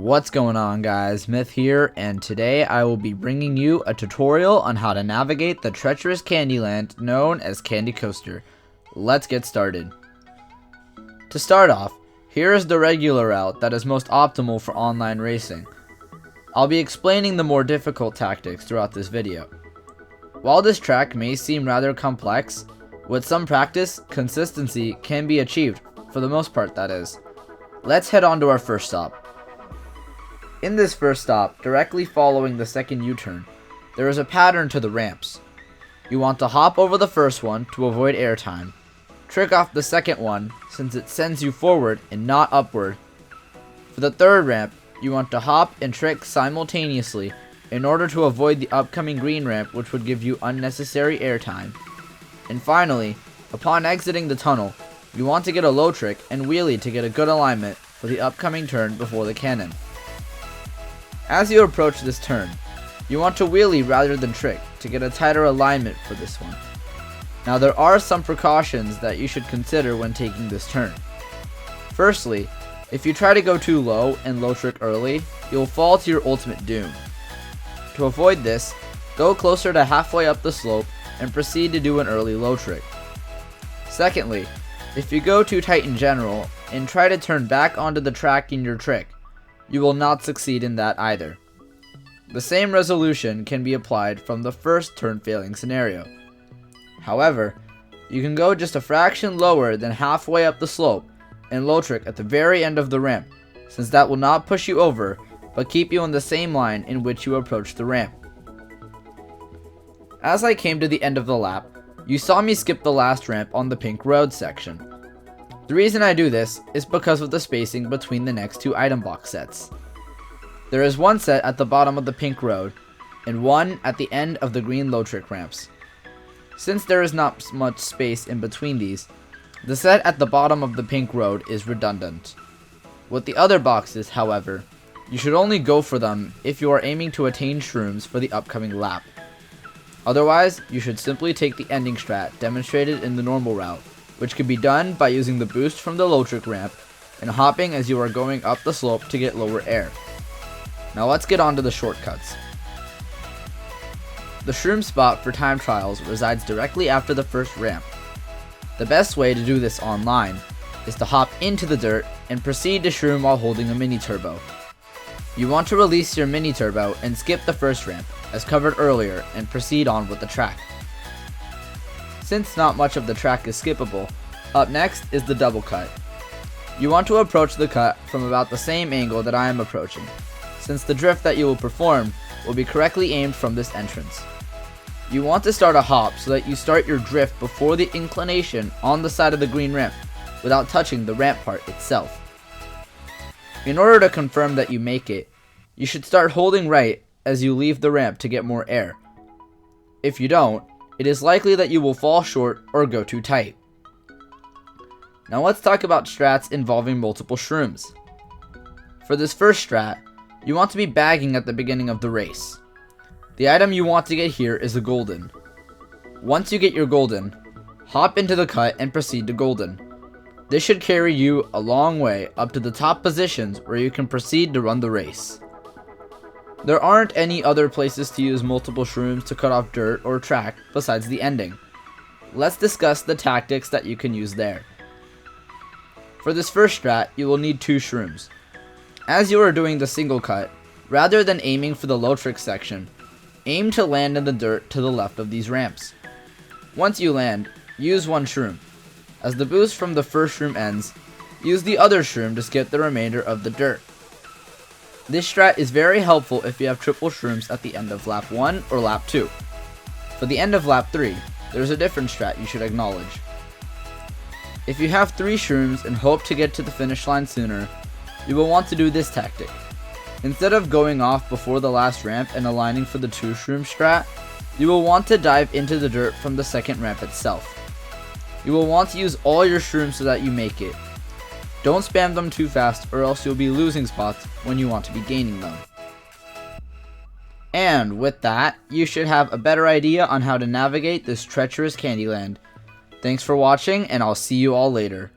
What's going on, guys? Myth here, and today I will be bringing you a tutorial on how to navigate the treacherous Candyland known as Candy Coaster. Let's get started. To start off, here is the regular route that is most optimal for online racing. I'll be explaining the more difficult tactics throughout this video. While this track may seem rather complex, with some practice, consistency can be achieved, for the most part that is. Let's head on to our first stop. In this first stop, directly following the second U-turn, there is a pattern to the ramps. You want to hop over the first one to avoid airtime, trick off the second one since it sends you forward and not upward. For the third ramp, you want to hop and trick simultaneously in order to avoid the upcoming green ramp, which would give you unnecessary airtime. And finally, upon exiting the tunnel, you want to get a low trick and wheelie to get a good alignment for the upcoming turn before the cannon. As you approach this turn, you want to wheelie rather than trick to get a tighter alignment for this one. Now there are some precautions that you should consider when taking this turn. Firstly, if you try to go too low and low trick early, you'll fall to your ultimate doom. To avoid this, go closer to halfway up the slope and proceed to do an early low trick. Secondly, if you go too tight in general and try to turn back onto the track in your trick, you will not succeed in that either. The same resolution can be applied from the first turn failing scenario. However, you can go just a fraction lower than halfway up the slope and low trick at the very end of the ramp, since that will not push you over but keep you in the same line in which you approach the ramp. As I came to the end of the lap, you saw me skip the last ramp on the pink road section. The reason I do this is because of the spacing between the next two item box sets. There is one set at the bottom of the pink road, and one at the end of the green low trick ramps. Since there is not much space in between these, the set at the bottom of the pink road is redundant. With the other boxes, however, you should only go for them if you are aiming to attain shrooms for the upcoming lap. Otherwise, you should simply take the ending strat demonstrated in the normal route, which can be done by using the boost from the low trick ramp and hopping as you are going up the slope to get lower air. Now let's get on to the shortcuts. The shroom spot for time trials resides directly after the first ramp. The best way to do this online is to hop into the dirt and proceed to shroom while holding a mini turbo. You want to release your mini turbo and skip the first ramp, as covered earlier, and proceed on with the track. Since not much of the track is skippable, up next is the double cut. You want to approach the cut from about the same angle that I am approaching, since the drift that you will perform will be correctly aimed from this entrance. You want to start a hop so that you start your drift before the inclination on the side of the green ramp, without touching the ramp part itself. In order to confirm that you make it, you should start holding right as you leave the ramp to get more air. If you don't, it is likely that you will fall short or go too tight. Now let's talk about strats involving multiple shrooms. For this first strat, you want to be bagging at the beginning of the race. The item you want to get here is a golden. Once you get your golden, hop into the cut and proceed to golden. This should carry you a long way up to the top positions where you can proceed to run the race. There aren't any other places to use multiple shrooms to cut off dirt or track besides the ending. Let's discuss the tactics that you can use there. For this first strat, you will need 2 shrooms. As you are doing the single cut, rather than aiming for the low trick section, aim to land in the dirt to the left of these ramps. Once you land, use 1 shroom. As the boost from the first shroom ends, use the other shroom to skip the remainder of the dirt. This strat is very helpful if you have triple shrooms at the end of lap 1 or lap 2. For the end of lap 3, there is a different strat you should acknowledge. If you have 3 shrooms and hope to get to the finish line sooner, you will want to do this tactic. Instead of going off before the last ramp and aligning for the 2 shroom strat, you will want to dive into the dirt from the second ramp itself. You will want to use all your shrooms so that you make it. Don't spam them too fast or else you'll be losing spots when you want to be gaining them. And with that, you should have a better idea on how to navigate this treacherous Candyland. Thanks for watching, and I'll see you all later.